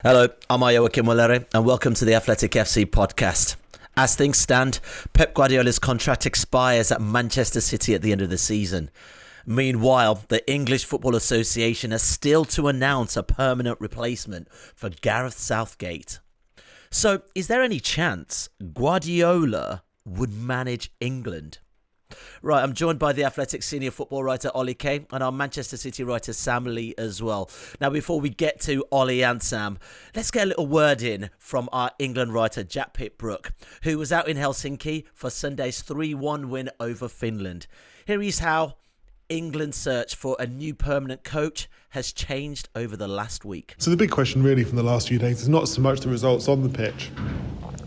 Hello, I'm Ayo Akinwolere and welcome to the Athletic FC podcast. As things stand, Pep Guardiola's contract expires at Manchester City at the end of the season. Meanwhile, the English Football Association has still to announce a permanent replacement for Gareth Southgate. So, is there any chance Guardiola would manage England? Right, I'm joined by the Athletic senior football writer Ollie Kay and our Manchester City writer Sam Lee as well. Now, before we get to Ollie and Sam, let's get a little word in from our England writer Jack Pitt-Brooke, who was out in Helsinki for Sunday's 3-1 win over Finland. Here is how England's search for a new permanent coach has changed over the last week. So the big question really from the last few days is not so much the results on the pitch.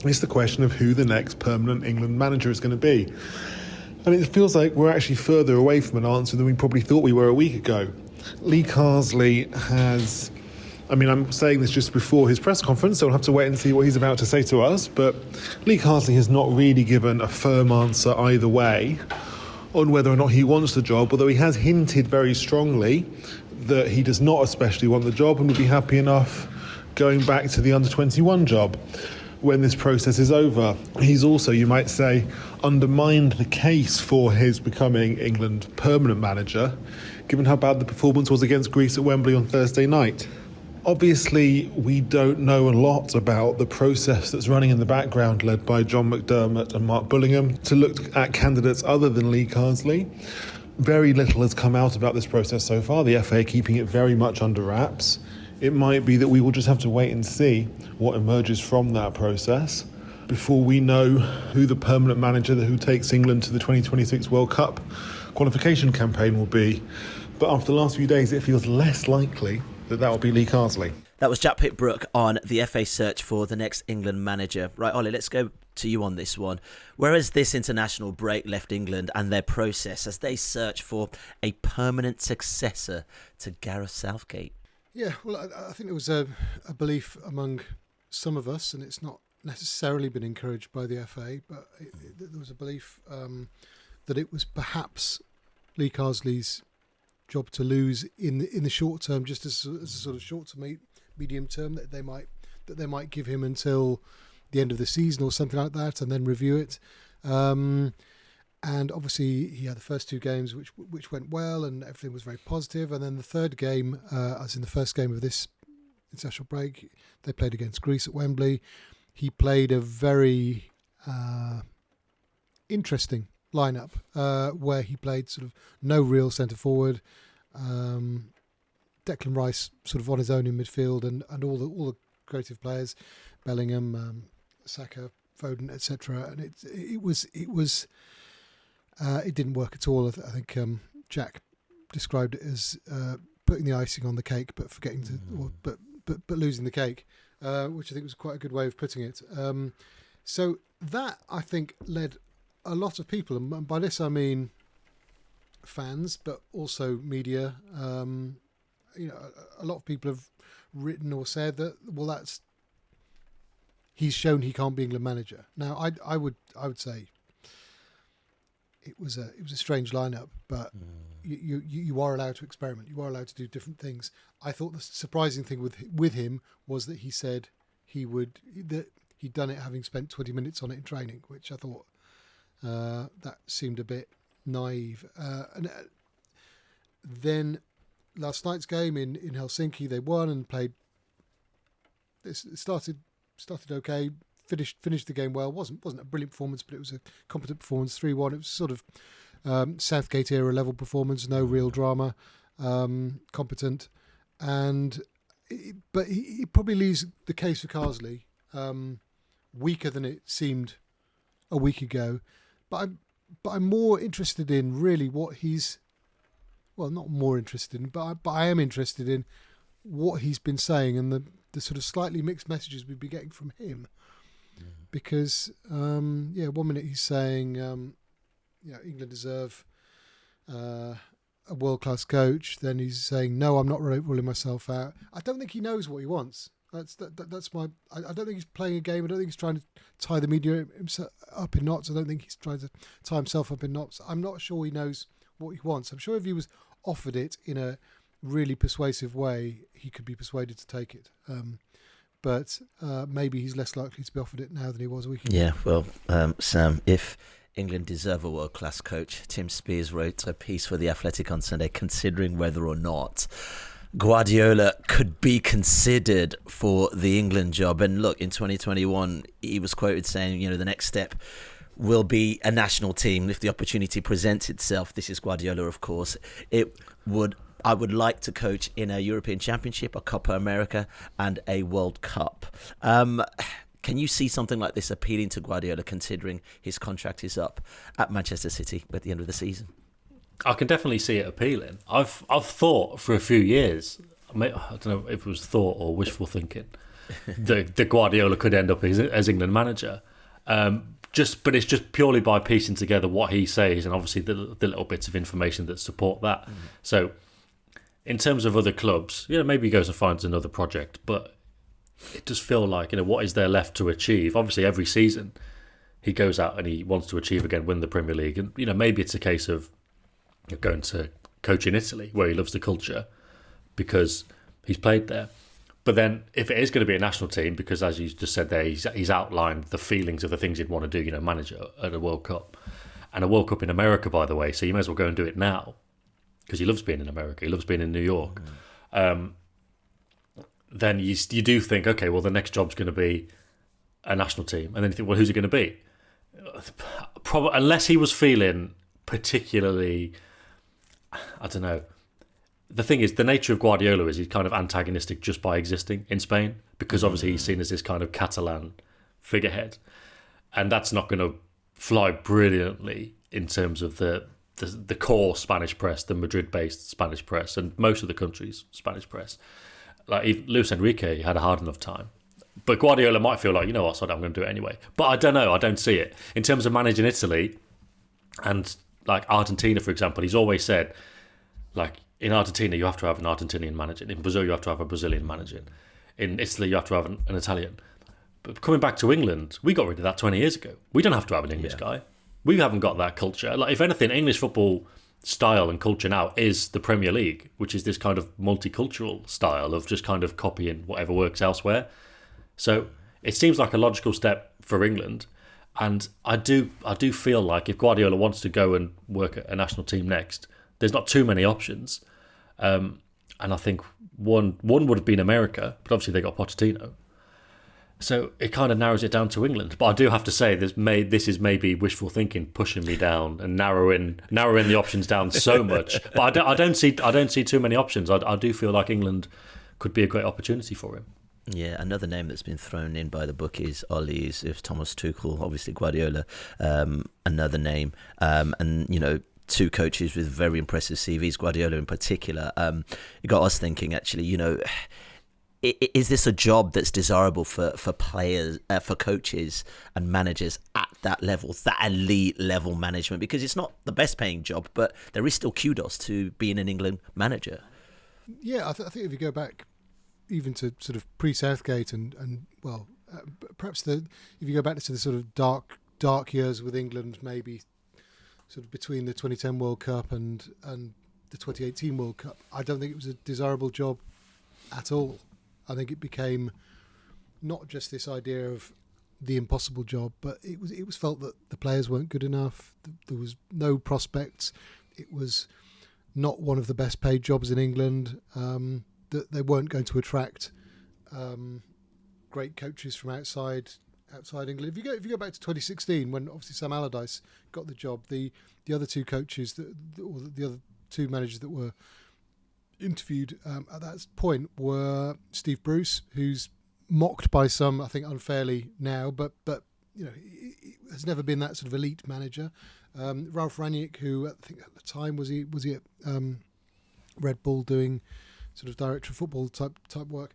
It's the question of who the next permanent England manager is going to be. And it feels like we're actually further away from an answer than we probably thought we were a week ago. Lee Carsley has... I'm saying this just before his press conference, so we'll have to wait and see what he's about to say to us. But Lee Carsley has not really given a firm answer either way on whether or not he wants the job, although he has hinted very strongly that he does not especially want the job and would be happy enough going back to the under-21 job when this process is over. He's also, you might say, undermined the case for his becoming England permanent manager, given how bad the performance was against Greece at Wembley on Thursday night. Obviously, we don't know a lot about the process that's running in the background, led by John McDermott and Mark Bullingham, to look at candidates other than Lee Carsley. Very little has come out about this process so far, the FA keeping it very much under wraps. It might be that we will just have to wait and see what emerges from that process before we know who the permanent manager who takes England to the 2026 World Cup qualification campaign will be. But after the last few days, it feels less likely that will be Lee Carsley. That was Jack Pitt-Brooke on the FA search for the next England manager. Right, Ollie, let's go to you on this one. Where has this international break left England and their process as they search for a permanent successor to Gareth Southgate? Yeah, well, I think there was a belief among some of us, and it's not necessarily been encouraged by the FA, but there was a belief that it was perhaps Lee Carsley's job to lose in the short term, just as a sort of short to medium term, that they might give him until the end of the season or something like that, and then review it. And obviously, he had the first two games which went well, and everything was very positive. And then the third game, as in the first game of this international break, they played against Greece at Wembley. He played a very interesting lineup where he played sort of no real centre forward. Declan Rice sort of on his own in midfield, and all the creative players, Bellingham, Saka, Foden, etc. And it didn't work at all. I think Jack described it as putting the icing on the cake, but forgetting to, but losing the cake, which I think was quite a good way of putting it. So that, I think, led a lot of people, and by this I mean fans, but also media. A lot of people have written or said that, well, he's shown he can't be England manager. Now, I would say it was a strange lineup, but you are allowed to experiment. You are allowed to do different things. I thought the surprising thing with him was that he said that he'd done it having spent 20 minutes on it in training, which I thought that seemed a bit naive. And then last night's game in Helsinki, they won and played. It started okay. Finished the game well. Wasn't a brilliant performance, but it was a competent performance. 3-1. It was sort of Southgate era level performance. No real drama. Competent, but it probably leaves the case for Carsley weaker than it seemed a week ago. But I'm more interested in really what he's. Well, not more interested in, but I am interested in what he's been saying and the sort of slightly mixed messages we've been getting from him. Because, 1 minute he's saying, England deserve a world-class coach. Then he's saying, no, I'm not ruling myself out. I don't think he knows what he wants. That's my. I don't think he's playing a game. I don't think he's trying to tie the media up in knots. I don't think he's trying to tie himself up in knots. I'm not sure he knows what he wants. I'm sure if he was offered it in a really persuasive way, he could be persuaded to take it. but maybe he's less likely to be offered it now than he was a week ago. Yeah, well, Sam, if England deserve a world-class coach, Tim Spears wrote a piece for The Athletic on Sunday considering whether or not Guardiola could be considered for the England job. And look, in 2021, he was quoted saying, the next step will be a national team if the opportunity presents itself. This is Guardiola, of course. I would like to coach in a European Championship, a Copa America, and a World Cup. Can you see something like this appealing to Guardiola, considering his contract is up at Manchester City at the end of the season? I can definitely see it appealing. I've thought for a few years, I don't know if it was thought or wishful thinking, that Guardiola could end up as England manager. But it's just purely by piecing together what he says and obviously the little bits of information that support that. So in terms of other clubs, maybe he goes and finds another project, but it does feel like, what is there left to achieve? Obviously, every season he goes out and he wants to achieve again, win the Premier League. And, maybe it's a case of going to coach in Italy, where he loves the culture because he's played there. But then if it is going to be a national team, because as you just said there, he's outlined the feelings of the things he'd want to do, manage at a World Cup. And a World Cup in America, by the way, so you may as well go and do it now because he loves being in America. He loves being in New York. Then you do think, okay, well, the next job's going to be a national team. And then you think, well, who's it going to be? Probably, unless he was feeling particularly, I don't know. The thing is, the nature of Guardiola is he's kind of antagonistic just by existing in Spain, because obviously he's seen as this kind of Catalan figurehead. And that's not going to fly brilliantly in terms of the core Spanish press, the Madrid-based Spanish press, and most of the country's Spanish press. Like Luis Enrique had a hard enough time. But Guardiola might feel like, what, I'm going to do it anyway. But I don't know. I don't see it. In terms of managing Italy and like Argentina, for example, he's always said, like, in Argentina, you have to have an Argentinian manager. In Brazil, you have to have a Brazilian manager. In Italy, you have to have an Italian. But coming back to England, we got rid of that 20 years ago. We don't have to have an English guy. We haven't got that culture. Like, if anything, English football style and culture now is the Premier League, which is this kind of multicultural style of just kind of copying whatever works elsewhere. So it seems like a logical step for England. And I do feel like if Guardiola wants to go and work at a national team next, there's not too many options. And I think one would have been America, but obviously they got Pochettino. So it kind of narrows it down to England. But I do have to say, this is maybe wishful thinking pushing me down and narrowing the options down so much. But I don't see too many options. I do feel like England could be a great opportunity for him. Yeah, another name that's been thrown in by the bookies, Ollie's, if Thomas Tuchel, obviously Guardiola, another name, and two coaches with very impressive CVs, Guardiola in particular. It got us thinking, actually, is this a job that's desirable for players, for coaches and managers at that level, that elite level management? Because it's not the best paying job, but there is still kudos to being an England manager. Yeah, I think if you go back even to sort of pre-Southgate and perhaps if you go back to the sort of dark years with England, maybe sort of between the 2010 World Cup and the 2018 World Cup, I don't think it was a desirable job at all. I think it became not just this idea of the impossible job, but it was felt that the players weren't good enough. There was no prospects. It was not one of the best paid jobs in England. That they weren't going to attract great coaches from outside England. If you go back to 2016, when obviously Sam Allardyce got the job, the other two coaches or the other two managers that were interviewed at that point were Steve Bruce, who's mocked by some, I think, unfairly now, but he has never been that sort of elite manager. Ralph Rangnick, who I think at the time was he at Red Bull doing sort of director of football type work.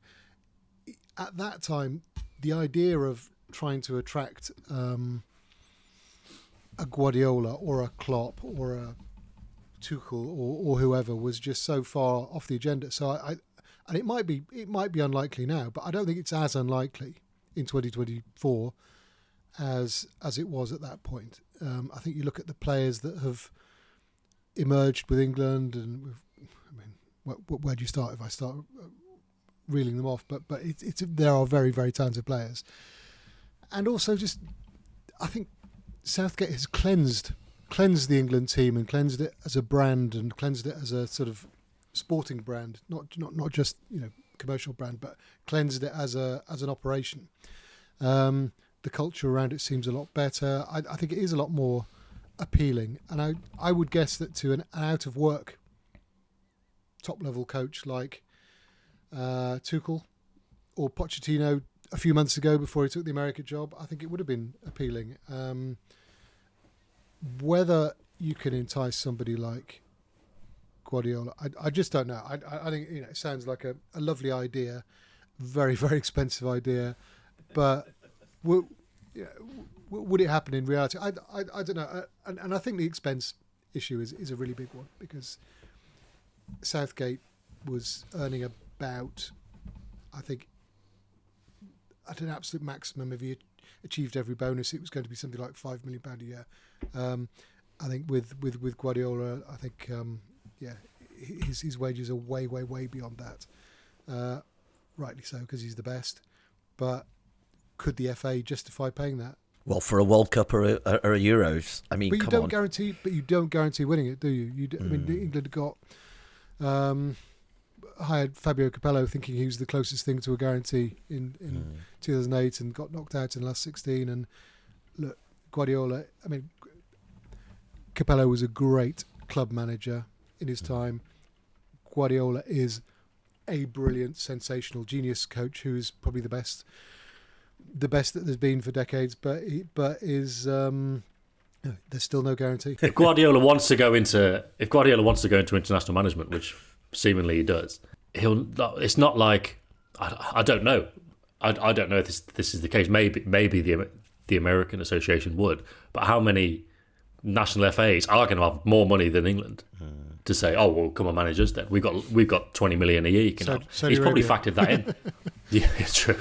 At that time, the idea of trying to attract a Guardiola or a Klopp or a Tuchel or whoever was just so far off the agenda. So and it might be unlikely now, but I don't think it's as unlikely in 2024 as it was at that point. I think you look at the players that have emerged with England, and where do you start? If I start reeling them off, but there are very, very talented players, and also just I think Southgate has cleansed the England team and cleansed it as a brand and cleansed it as a sort of sporting brand, not just commercial brand, but cleansed it as an operation. The culture around it seems a lot better. I think it is a lot more appealing, and I would guess that to an out of work top level coach like Tuchel or Pochettino a few months ago before he took the America job, I think it would have been appealing. Whether you can entice somebody like Guardiola, I just don't know. I think it sounds like a lovely idea, very, very expensive idea, but would it happen in reality? I don't know. And I think the expense issue is a really big one, because Southgate was earning about, I think, at an absolute maximum, if he achieved every bonus, it was going to be something like £5 million a year. I think with Guardiola, I think his wages are way, way, way beyond that. Rightly so, because he's the best. But could the FA justify paying that? Well, for a World Cup or a Euros, I mean, but you come on. you don't guarantee winning it, do you? I mean, England got hired Fabio Capello, thinking he was the closest thing to a guarantee in 2008, and got knocked out in the last 16. And look, Guardiola, I mean, Capello was a great club manager in his time. Guardiola is a brilliant, sensational, genius coach who is probably the best that there's been for decades. But is there's still no guarantee. If Guardiola wants to go into international management, which seemingly he does, it's not like I don't know. I don't know if this is the case. Maybe the American Association would, but how many national FAs are going to have more money than England to say, oh well, come on, manage us then. We've got 20 million a year. You can have. He's probably factored that in. Yeah, it's true.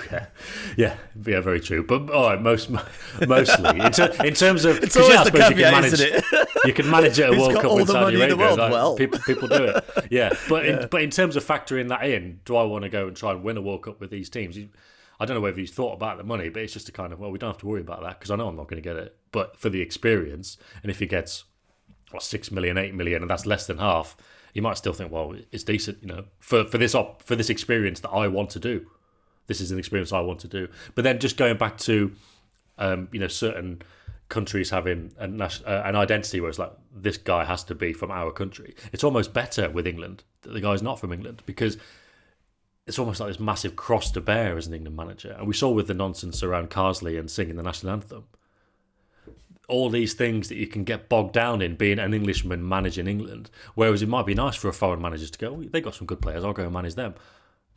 Yeah, very true. But all right, mostly in terms of, it's always the caveat, isn't it? You can manage it at World Cup with Saudi Arabia. Well, people do it. Yeah, but in terms of factoring that in, do I want to go and try and win a World Cup with these teams? I don't know whether he's thought about the money, but it's just a kind of, well, we don't have to worry about that because I know I'm not going to get it. But for the experience, and if he gets 6 million, 8 million, and that's less than half, you might still think, well, it's decent, for this experience that I want to do. This is an experience I want to do. But then just going back to, certain countries having an identity where it's like, this guy has to be from our country. It's almost better with England that the guy's not from England, because it's almost like this massive cross to bear as an England manager. And we saw with the nonsense around Carsley and singing the national anthem, all these things that you can get bogged down in being an Englishman managing England, whereas it might be nice for a foreign manager to go, they got some good players, I'll go and manage them.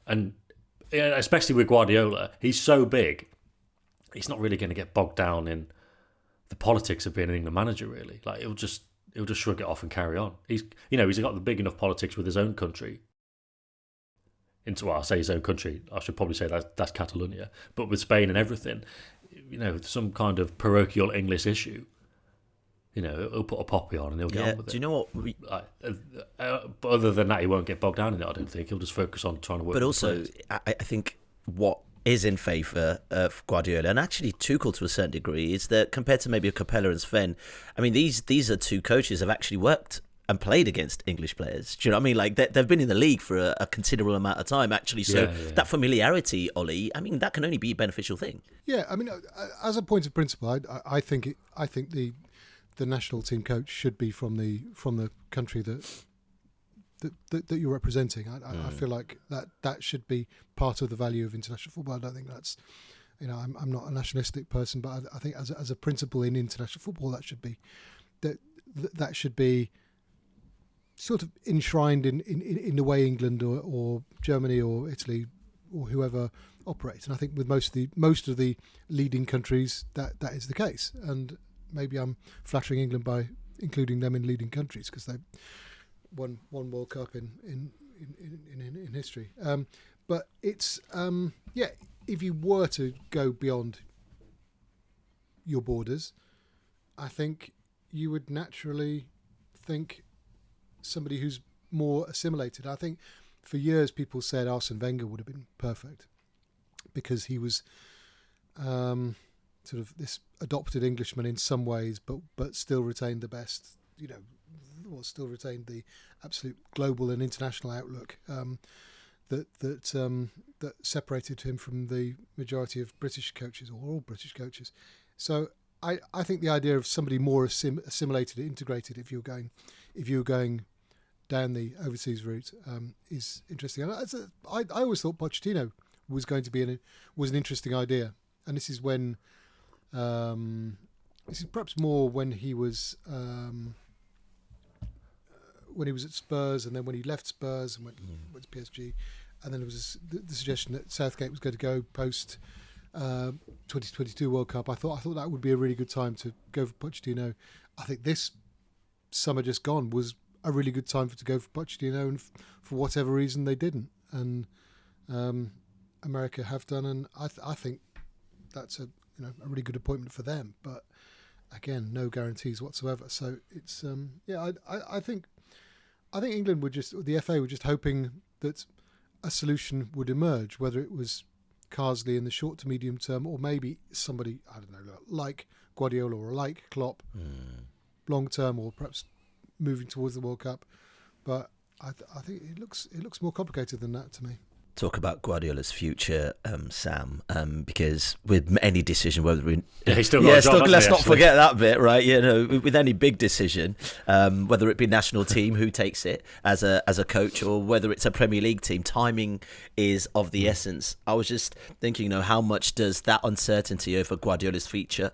And especially with Guardiola, he's so big, he's not really going to get bogged down in the politics of being an England manager, really. Like he'll just shrug it off and carry on. He's got the big enough politics with his own country. I say his own country, I should probably say that's Catalonia, but with Spain and everything, some kind of parochial English issue, he'll put a poppy on and he'll get on with it. Do you know what? But other than that, he won't get bogged down in it, I don't think. He'll just focus on trying to work. But also, I think what is in favour of Guardiola, and actually Tuchel to a certain degree, is that compared to maybe a Capello and Sven, I mean, these are two coaches have actually worked and played against English players. Do you know what I mean? Like they've been in the league for a considerable amount of time, actually. So that familiarity, Ollie, I mean, that can only be a beneficial thing. Yeah, I mean, as a point of principle, I think the national team coach should be from the country that you're representing. I feel like that should be part of the value of international football. I don't think that's, I'm not a nationalistic person, but I think as a principle in international football, that should be sort of enshrined in the way England or Germany or Italy or whoever operates. And I think with most of the leading countries that is the case. And maybe I'm flattering England by including them in leading countries because they won one World Cup in history. But it's if you were to go beyond your borders, I think you would naturally think somebody who's more assimilated. I think for years people said Arsene Wenger would have been perfect because he was sort of this adopted Englishman in some ways, but still retained the best, or still retained the absolute global and international outlook that separated him from the majority of British coaches, or all British coaches. So I think the idea of somebody more assimilated, integrated, if you're going down the overseas route, is interesting. And I always thought Pochettino was going to be was an interesting idea, and this is when this is perhaps more when he was at Spurs, and then when he left Spurs and went to PSG, and then there was the suggestion that Southgate was going to go post 2022 World Cup. I thought that would be a really good time to go for Pochettino. I think this summer just gone was a really good time to go for Pochettino, and for whatever reason they didn't, and America have done, and I think that's a really good appointment for them. But again, no guarantees whatsoever. So it's I think England the FA were just hoping that a solution would emerge, whether it was Carsley in the short to medium term, or maybe somebody, I don't know, like Guardiola or like Klopp, long term, or perhaps moving towards the World Cup. But I think it looks more complicated than that to me. Talk about Guardiola's future, Sam, because with any decision, whether we he's still got a job, let's not forget that bit, right? With any big decision, whether it be national team who takes it as a coach, or whether it's a Premier League team, timing is of the essence. I was just thinking, how much does that uncertainty over Guardiola's future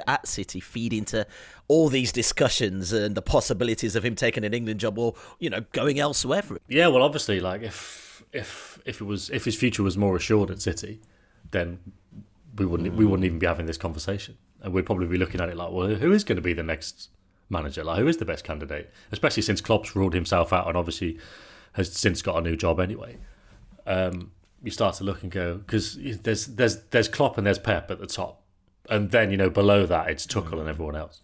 at City feed into all these discussions and the possibilities of him taking an England job, or going elsewhere for it? Yeah, well, obviously, like if his future was more assured at City, then we wouldn't even be having this conversation, and we'd probably be looking at it like, well, who is going to be the next manager? Like, who is the best candidate? Especially since Klopp's ruled himself out and obviously has since got a new job anyway. You start to look and go, because there's Klopp and there's Pep at the top, and then below that it's Tuchel and everyone else.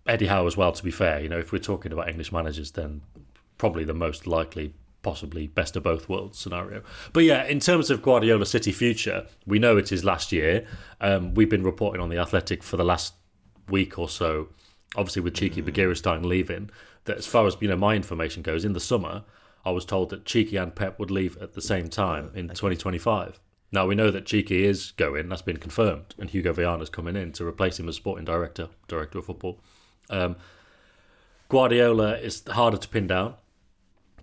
Eddie Howe as well. To be fair, if we're talking about English managers, then probably the most likely, possibly best of both worlds scenario. But yeah, in terms of Guardiola City future, we know it is last year. We've been reporting on The Athletic for the last week or so, obviously with Cheeky Begiristain leaving, that as far as my information goes, in the summer I was told that Cheeky and Pep would leave at the same time in 2025. Now we know that Cheeky is going, that's been confirmed, and Hugo Viana's coming in to replace him as sporting director of football. Guardiola is harder to pin down,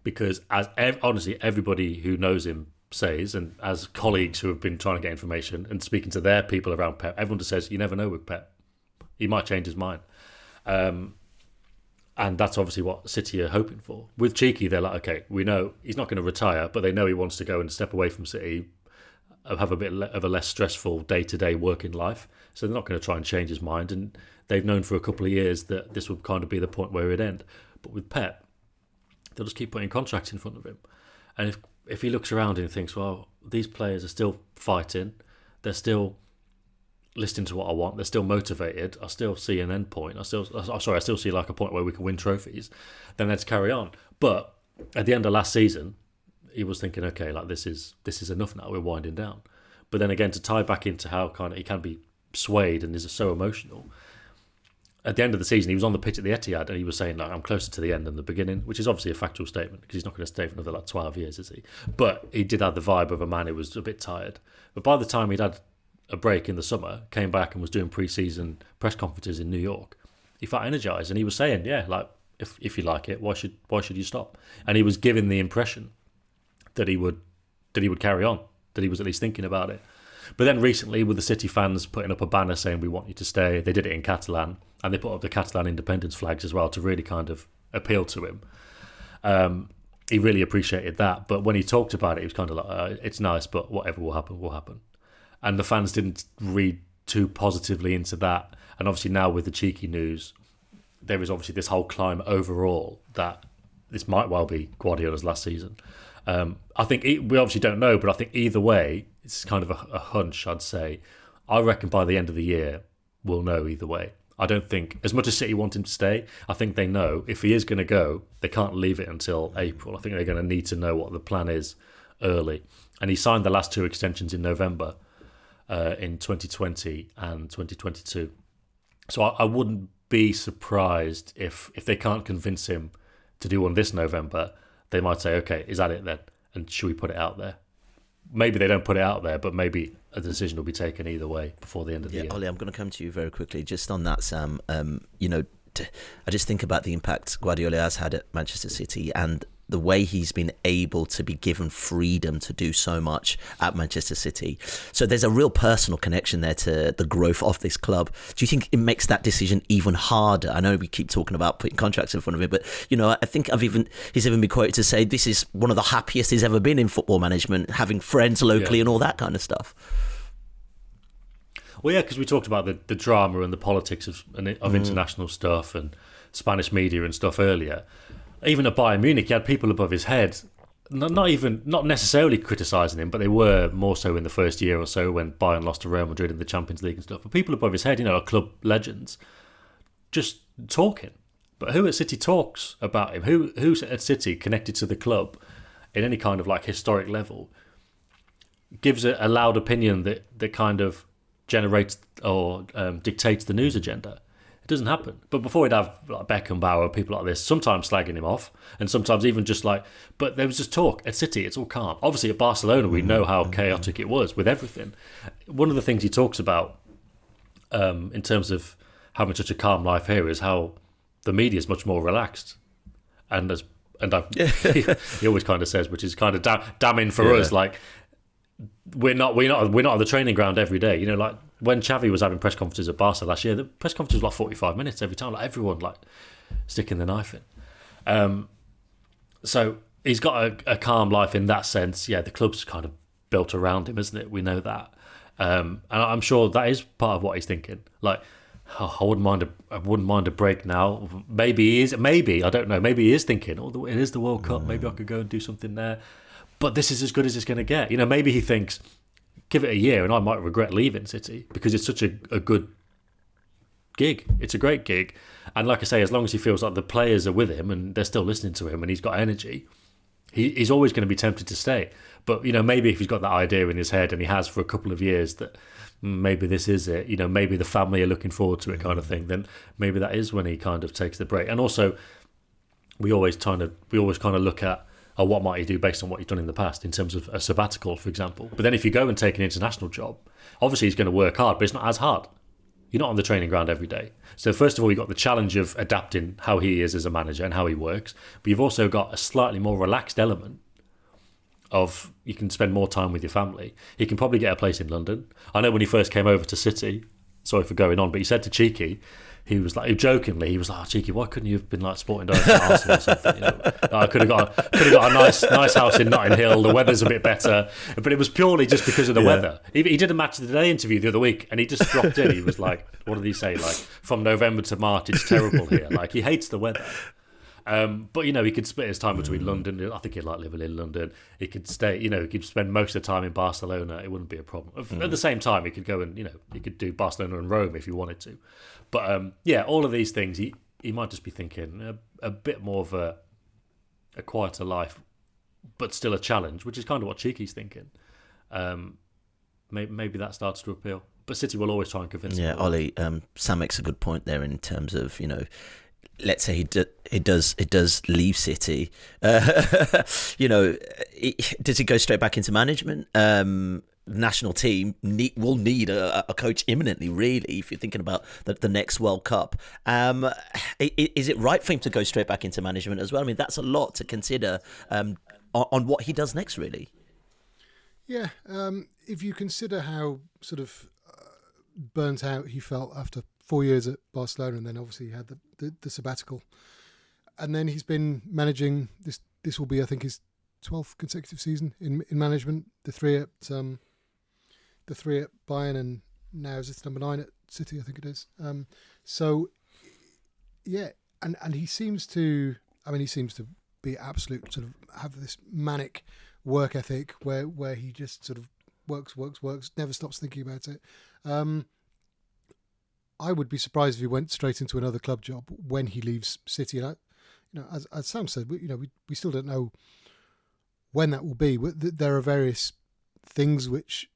because honestly, everybody who knows him says, and as colleagues who have been trying to get information and speaking to their people around Pep, everyone just says, you never know with Pep. He might change his mind. And that's obviously what City are hoping for. With Cheeky, they're like, okay, we know he's not going to retire, but they know he wants to go and step away from City, have a bit of a less stressful day-to-day working life. So they're not going to try and change his mind. And they've known for a couple of years that this would kind of be the point where it'd end. But with Pep, they'll just keep putting contracts in front of him. And if he looks around and thinks, well, these players are still fighting, they're still listening to what I want, they're still motivated, I still see an end point, I still see like a point where we can win trophies, then let's carry on. But at the end of last season, he was thinking, okay, like this is enough now, we're winding down. But then again, to tie back into how kind of he can be swayed and is so emotional, at the end of the season, he was on the pitch at the Etihad and he was saying, like, I'm closer to the end than the beginning, which is obviously a factual statement because he's not going to stay for another 12 years, is he? But he did have the vibe of a man who was a bit tired. But by the time he'd had a break in the summer, came back and was doing pre-season press conferences in New York, he felt energised and he was saying, yeah, like, if you like it, why should you stop? And he was giving the impression that he would carry on, that he was at least thinking about it. But then recently, with the City fans putting up a banner saying we want you to stay, they did it in Catalan, and they put up the Catalan independence flags as well to really kind of appeal to him. He really appreciated that. But when he talked about it, he was kind of like, it's nice, but whatever will happen, will happen. And the fans didn't read too positively into that. And obviously now with the Cheeky news, there is obviously this whole climb overall that this might well be Guardiola's last season. I think we obviously don't know, but I think either way, it's kind of a hunch, I'd say. I reckon by the end of the year, we'll know either way. I don't think, as much as City want him to stay, I think they know if he is going to go, they can't leave it until April. I think they're going to need to know what the plan is early. And he signed the last 2 extensions in November in 2020 and 2022. So I wouldn't be surprised if they can't convince him to do one this November. They might say, okay, is that it then? And should we put it out there? Maybe they don't put it out there, but maybe a decision will be taken either way before the end of the year. Ollie, I'm going to come to you very quickly. Just on that, Sam, I just think about the impact Guardiola has had at Manchester City and the way he's been able to be given freedom to do so much at Manchester City. So there's a real personal connection there to the growth of this club. Do you think it makes that decision even harder? I know we keep talking about putting contracts in front of him, but I think he's even been quoted to say this is one of the happiest he's ever been in football management, having friends locally and all that kind of stuff. Well, yeah, because we talked about the drama and the politics of international stuff and Spanish media and stuff earlier. Even at Bayern Munich, he had people above his head, not necessarily criticising him, but they were more so in the first year or so when Bayern lost to Real Madrid in the Champions League and stuff. But people above his head, club legends, just talking. But who at City talks about him? Who's at City connected to the club in any kind of like historic level gives a loud opinion that kind of generates or dictates the news agenda? It doesn't happen. But before we'd have like Beckenbauer, people like this, sometimes slagging him off, and sometimes even just but there was just talk. At City, it's all calm. Obviously, at Barcelona, we know how chaotic it was with everything. One of the things he talks about in terms of having such a calm life here is how the media is much more relaxed. He always kind of says, which is kind of damning for us, like, we're not on the training ground every day. Like when Xavi was having press conferences at Barca last year, the press conference was like 45 minutes every time. Like everyone like sticking the knife in. So he's got a calm life in that sense. Yeah, the club's kind of built around him, isn't it? We know that, and I'm sure that is part of what he's thinking. Like, I wouldn't mind a break now. Maybe I don't know. Maybe he is thinking, it is the World Cup. Maybe I could go and do something there. But this is as good as it's going to get. Maybe he thinks, give it a year and I might regret leaving City because it's such a good gig. It's a great gig. And like I say, as long as he feels like the players are with him and they're still listening to him and he's got energy, he's always going to be tempted to stay. But, maybe if he's got that idea in his head and he has for a couple of years that maybe this is it, maybe the family are looking forward to it kind of thing, then maybe that is when he kind of takes the break. And also, we always kind of look at, what might he do based on what he's done in the past in terms of a sabbatical, for example. But then if you go and take an international job, obviously he's going to work hard, but it's not as hard. You're not on the training ground every day. So first of all, you've got the challenge of adapting how he is as a manager and how he works, but you've also got a slightly more relaxed element of you can spend more time with your family. He can probably get a place in London. I know when he first came over to City, sorry for going on, but he said to Cheeky, he was like, jokingly, he was like, Cheeky, why couldn't you have been like sporting director at Arsenal or something? I could have got a nice house in Notting Hill. The weather's a bit better, but it was purely just because of the weather. He did a Match of the Day interview the other week, and he just dropped in. He was like, what did he say? Like, from November to March, it's terrible here. Like, he hates the weather. But he could split his time between London. I think he'd like living in London. He could stay. He could spend most of the time in Barcelona. It wouldn't be a problem. At the same time, he could go and he could do Barcelona and Rome if he wanted to. But all of these things, he might just be thinking a bit more of a quieter life, but still a challenge, which is kind of what Cheeky's thinking. Maybe that starts to appeal. But City will always try and convince him. Yeah, Ollie, Sam makes a good point there in terms of let's say he does leave City. Does he go straight back into management? National team will need a coach imminently, really, if you're thinking about the next World Cup. Is it right for him to go straight back into management as well? I mean, that's a lot to consider on what he does next, really. Yeah, if you consider how sort of burnt out he felt after 4 years at Barcelona, and then obviously he had the sabbatical, and then he's been managing this. This will be, I think, his 12th consecutive season in management. The three at Bayern, and now it's number 9 at City, I think it is. So yeah, and he seems to. I mean, he seems to be absolute sort of have this manic work ethic where he just sort of works, never stops thinking about it. I would be surprised if he went straight into another club job when he leaves City. And as Sam said, we still don't know when that will be. There are various things which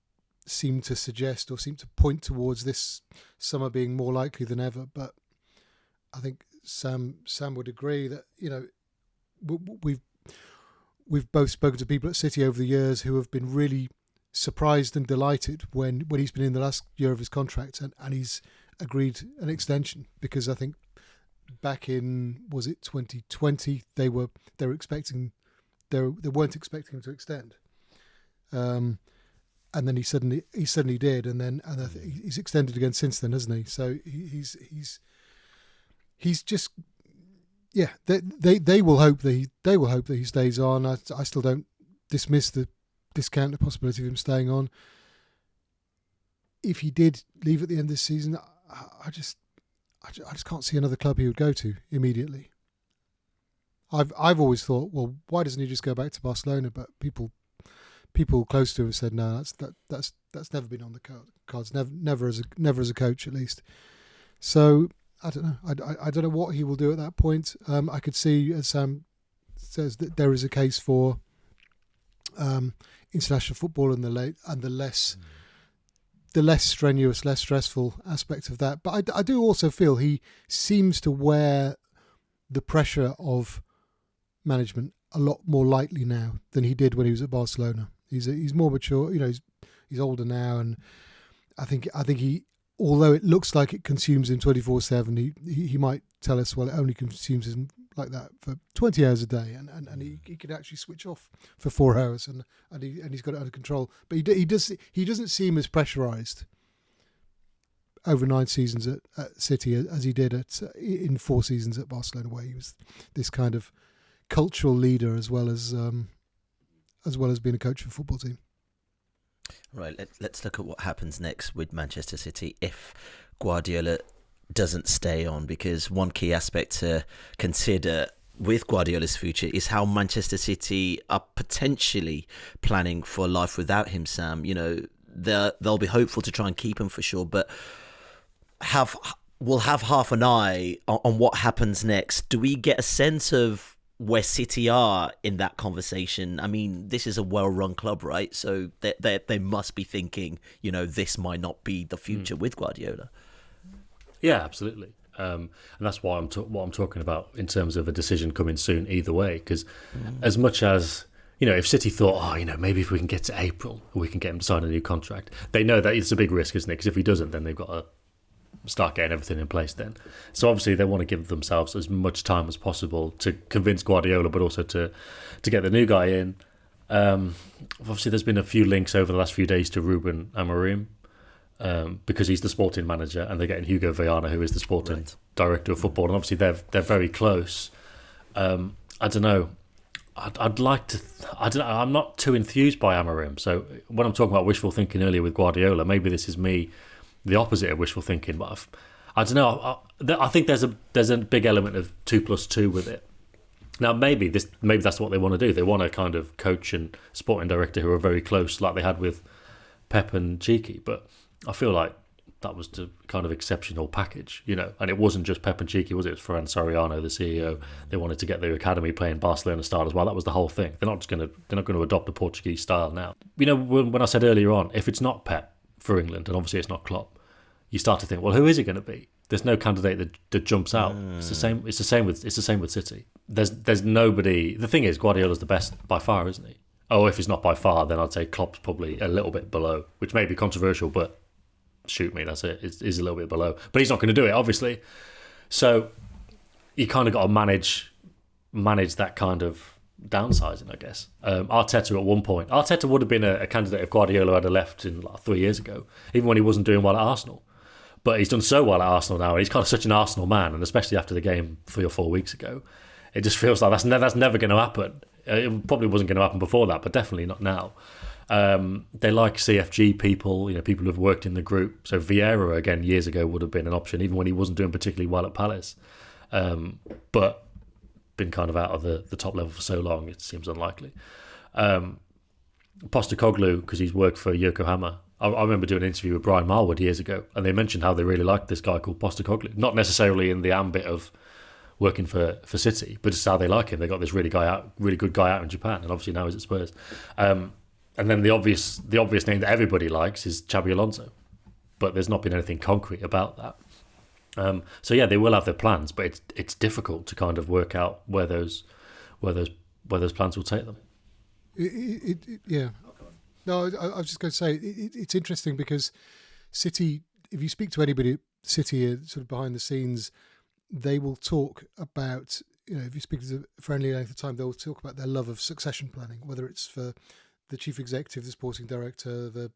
seem to suggest or seem to point towards this summer being more likely than ever. But I think Sam would agree that we've both spoken to people at City over the years who have been really surprised and delighted when he's been in the last year of his contract and he's agreed an extension, because I think back in, was it 2020, they weren't expecting him to extend, and then he suddenly did, and he's extended again since then, hasn't he? So he's just, yeah. They will hope that he stays on. I still don't discount the possibility of him staying on. If he did leave at the end of this season, I just can't see another club he would go to immediately. I've always thought, well, why doesn't he just go back to Barcelona? But people close to him have said, no, that's never been on the cards. Never as a coach, at least. So I don't know. I don't know what he will do at that point. I could see, as Sam says, that there is a case for international football and the less strenuous, less stressful aspect of that. But I do also feel he seems to wear the pressure of management a lot more lightly now than he did when he was at Barcelona. He's more mature. He's older now, and I think he, although it looks like it consumes him 24/7, he might tell us, well, it only consumes him like that for 20 hours a day, and he could actually switch off for 4 hours, and he's got it under control. But he doesn't seem as pressurised over 9 seasons at City as he did in 4 seasons at Barcelona, where he was this kind of cultural leader as well as being a coach for a football team. Right, let's look at what happens next with Manchester City if Guardiola doesn't stay on, because one key aspect to consider with Guardiola's future is how Manchester City are potentially planning for life without him, Sam. They'll be hopeful to try and keep him for sure, but we'll have half an eye on what happens next. Do we get a sense of where City are in that conversation? I mean, this is a well-run club, right? So they must be thinking, this might not be the future with Guardiola. Yeah, absolutely. And that's why what I'm talking about in terms of a decision coming soon either way. Because as much as, if City thought, maybe if we can get to April, we can get him to sign a new contract, they know that it's a big risk, isn't it? Because if he doesn't, then they've got to start getting everything in place then. So obviously they want to give themselves as much time as possible to convince Guardiola, but also to get the new guy in. Obviously there's been a few links over the last few days to Ruben Amorim, because he's the sporting manager, and they're getting Hugo Viana, who is the sporting director of football, and obviously they're very close. I don't know. I'd like to. I don't know. I'm not too enthused by Amorim. So when I'm talking about wishful thinking earlier with Guardiola, maybe this is me, the opposite of wishful thinking. But I don't know. I think there's a big element of 2+2 with it. Now maybe that's what they want to do. They want a kind of coach and sporting director who are very close, like they had with Pep and Cheeky. But I feel like that was the kind of exceptional package, and it wasn't just Pep and Cheeky, was it? It was Ferran Soriano, the CEO. They wanted to get their academy playing Barcelona style as well. That was the whole thing. They're not going to adopt the Portuguese style now. When I said earlier on, if it's not Pep for England, and obviously it's not Klopp, you start to think, well, who is it going to be? There's no candidate that jumps out. It's the same. It's the same with City. There's nobody. The thing is, Guardiola's the best by far, isn't he? Oh, if he's not by far, then I'd say Klopp's probably a little bit below, which may be controversial, but shoot me, that's it. It's a little bit below, but he's not going to do it, obviously. So you kind of got to manage that kind of downsizing, I guess. Arteta at one point, Arteta would have been a candidate if Guardiola had left in 3 years ago, even when he wasn't doing well at Arsenal. But he's done so well at Arsenal now, and he's kind of such an Arsenal man, and especially after the game 3 or 4 weeks ago, it just feels like that's never going to happen. It probably wasn't going to happen before that, but definitely not now. They like CFG people, people who've worked in the group. So Vieira, again, years ago would have been an option, even when he wasn't doing particularly well at Palace. But been kind of out of the top level for so long, it seems unlikely. Postecoglou, because he's worked for Yokohama, I remember doing an interview with Brian Marwood years ago, and they mentioned how they really liked this guy called Postecoglou. Not necessarily in the ambit of working for City, but just how they like him. They got this really good guy out in Japan, and obviously now he's at Spurs. And then the obvious name that everybody likes is Xabi Alonso, but there's not been anything concrete about that. So yeah, they will have their plans, but it's difficult to kind of work out where those plans will take them. Yeah. No, I was just going to say it's interesting because City, if you speak to anybody at City sort of behind the scenes, they will talk about, if you speak to a friendly length of time, they'll talk about their love of succession planning, whether it's for the chief executive, the sporting director, the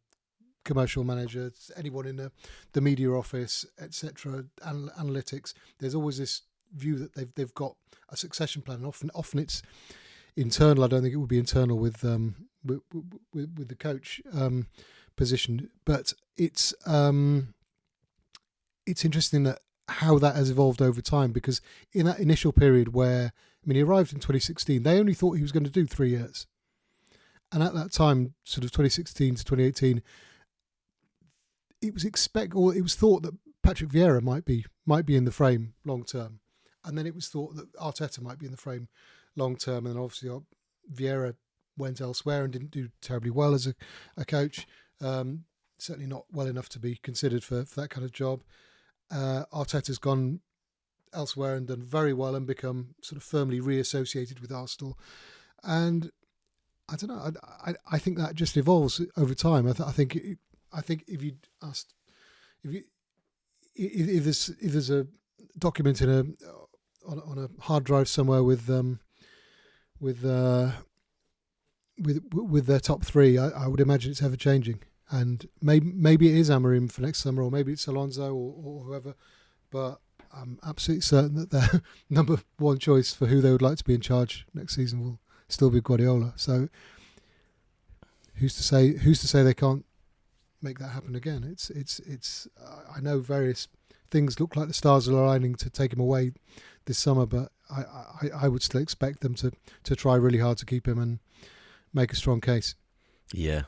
commercial manager, anyone in the media office, etc., analytics. There's always this view that they've got a succession plan, and often it's internal. I don't think it would be internal with the coach position, but it's interesting that how that has evolved over time, because in that initial period where, he arrived in 2016, they only thought he was going to do 3 years, and at that time, sort of 2016 to 2018, it was thought that Patrick Vieira might be in the frame long term, and then it was thought that Arteta might be in the frame long term, and then obviously Vieira went elsewhere and didn't do terribly well as a coach. Certainly not well enough to be considered for that kind of job. Arteta's gone elsewhere and done very well and become sort of firmly reassociated with Arsenal. And I don't know. I think that just evolves over time. I think if you asked, if there's a document on a hard drive somewhere with their top three, I would imagine it's ever changing. And maybe it is Amorim for next summer, or maybe it's Alonso or whoever. But I'm absolutely certain that their number one choice for who they would like to be in charge next season will still be Guardiola. So who's to say they can't make that happen again? It's I know various things look like the stars are aligning to take him away this summer, but I would still expect them to try really hard to keep him and make a strong case. Yeah,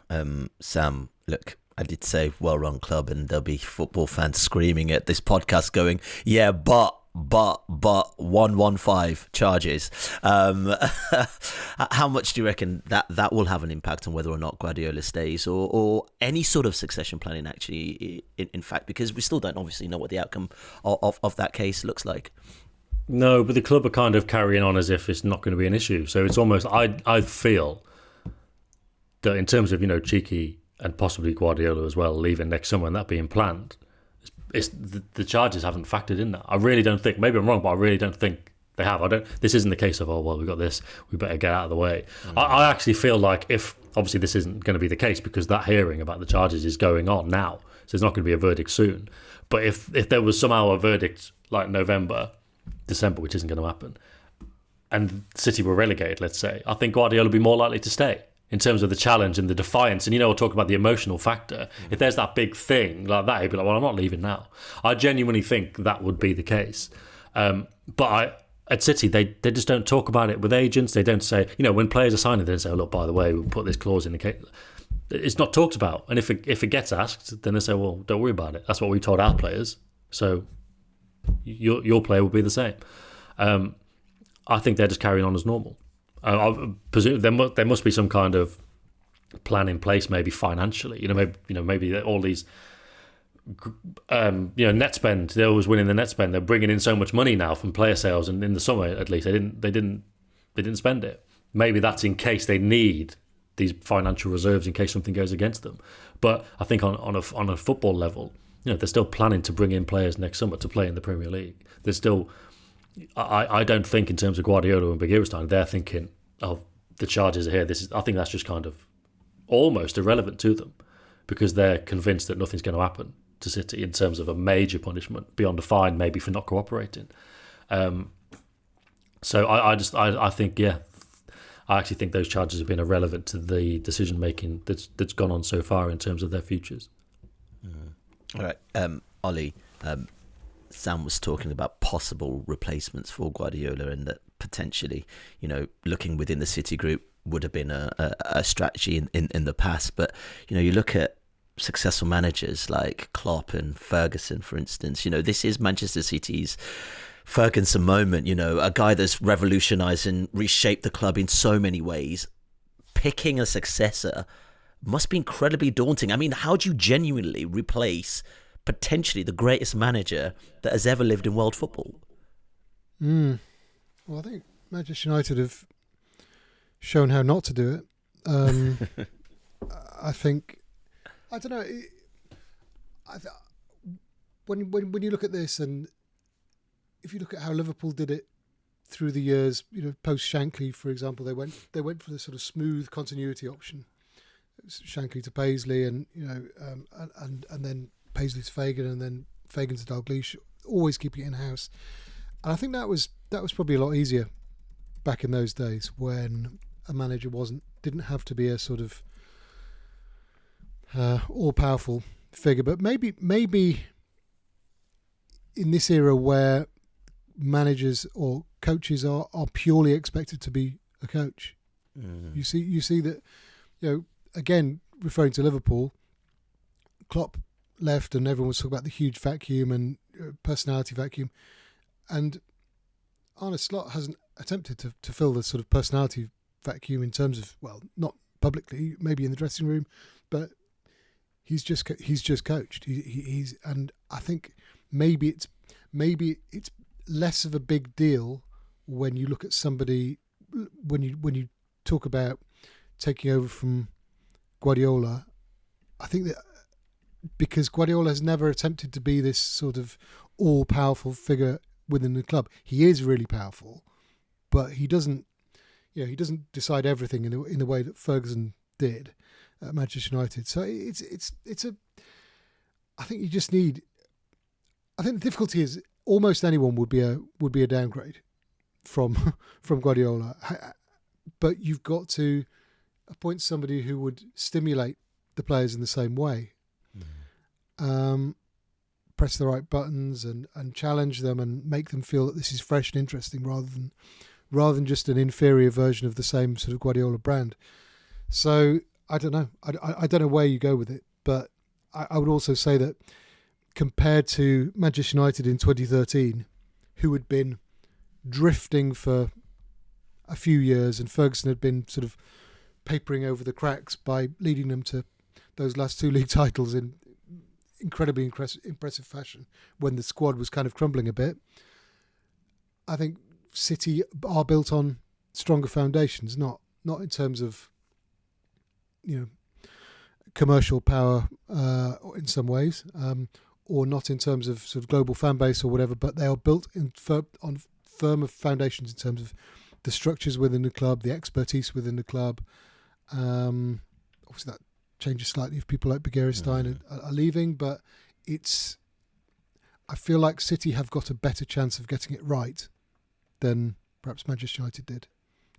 Sam, look, I did say well-run club, and there'll be football fans screaming at this podcast going, yeah, but 115 charges. How much do you reckon that will have an impact on whether or not Guardiola stays, or any sort of succession planning, actually, in fact, because we still don't obviously know what the outcome of that case looks like? No, but the club are kind of carrying on as if it's not going to be an issue. So it's almost, I feel that in terms of, Cheeky and possibly Guardiola as well leaving next summer and that being planned, it's the charges haven't factored in that. I really don't think, maybe I'm wrong, but I really don't think they have. This isn't the case of, we got this, we better get out of the way. I actually feel like obviously this isn't going to be the case because that hearing about the charges is going on now, so there's not going to be a verdict soon. But if there was somehow a verdict like November, December, which isn't going to happen, and City were relegated, let's say, I think Guardiola would be more likely to stay in terms of the challenge and the defiance. And, we'll talk about the emotional factor. If there's that big thing like that, he'd be like, well, I'm not leaving now. I genuinely think that would be the case. But at City, they just don't talk about it with agents. They don't say, when players are signing, they don't say, look, by the way, we'll put this clause in the case. It's not talked about. And if it gets asked, then they say, well, don't worry about it. That's what we told our players. So your player will be the same. I think they're just carrying on as normal. I presume there must be some kind of plan in place, maybe financially. Maybe all these, net spend. They're always winning the net spend. They're bringing in so much money now from player sales, and in the summer at least they didn't spend it. Maybe that's in case they need these financial reserves in case something goes against them. But I think on a football level, they're still planning to bring in players next summer to play in the Premier League. There's still. I don't think in terms of Guardiola and Begiristain, they're thinking, the charges are here. I think that's just kind of almost irrelevant to them because they're convinced that nothing's going to happen to City in terms of a major punishment beyond a fine, maybe for not cooperating. So I think, I actually think those charges have been irrelevant to the decision making that's gone on so far in terms of their futures. All right, Ollie. Sam was talking about possible replacements for Guardiola, and that potentially, looking within the City group would have been a strategy in the past. But, you look at successful managers like Klopp and Ferguson, for instance. This is Manchester City's Ferguson moment, a guy that's revolutionised and reshaped the club in so many ways. Picking a successor must be incredibly daunting. I mean, how do you genuinely replace potentially the greatest manager that has ever lived in world football? Well, I think Manchester United have shown how not to do it. I think, I don't know, when you look at this, and if you look at how Liverpool did it through the years, post Shankly, for example, they went for the sort of smooth continuity option. Shankly to Paisley, and and then Paisley to Fagan, and then Fagan to Dalglish, always keeping it in house. And I think that was probably a lot easier back in those days, when a manager didn't have to be a sort of all powerful figure. But maybe in this era where managers or coaches are purely expected to be a coach, you see that, again, referring to Liverpool, Klopp left and everyone was talking about the huge vacuum and personality vacuum, and Arne Slot hasn't attempted to fill the sort of personality vacuum in terms of, well, not publicly, maybe in the dressing room, but he's just coached. He's and I think maybe it's less of a big deal when you look at somebody, when you talk about taking over from Guardiola. I think that because Guardiola has never attempted to be this sort of all-powerful figure within the club. He is really powerful, but he doesn't decide everything in the way that Ferguson did at Manchester United. So it's a. I think you just need. I think the difficulty is almost anyone would be a downgrade from Guardiola, but you've got to appoint somebody who would stimulate the players in the same way. Press the right buttons and challenge them and make them feel that this is fresh and interesting rather than just an inferior version of the same sort of Guardiola brand. So I don't know. I don't know where you go with it, but I would also say that compared to Manchester United in 2013, who had been drifting for a few years, and Ferguson had been sort of papering over the cracks by leading them to those last two league titles in incredibly impressive fashion when the squad was kind of crumbling a bit. I think City are built on stronger foundations, not in terms of commercial power in some ways, or not in terms of sort of global fan base or whatever, but they are built on firmer foundations in terms of the structures within the club, the expertise within the club. Obviously that changes slightly if people like Begiristain are leaving, but I feel like City have got a better chance of getting it right than perhaps Manchester United did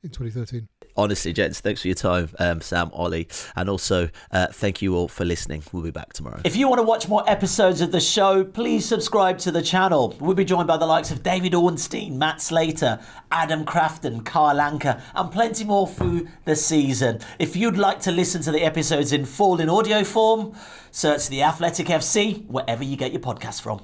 in 2013. Honestly, gents, thanks for your time, Sam, Ollie, and also thank you all for listening. We'll be back tomorrow. If you want to watch more episodes of the show, please subscribe to the channel. We'll be joined by the likes of David Ornstein, Matt Slater, Adam Crafton, Carl Anker, and plenty more through the season. If you'd like to listen to the episodes in full in audio form, search The Athletic FC wherever you get your podcasts from.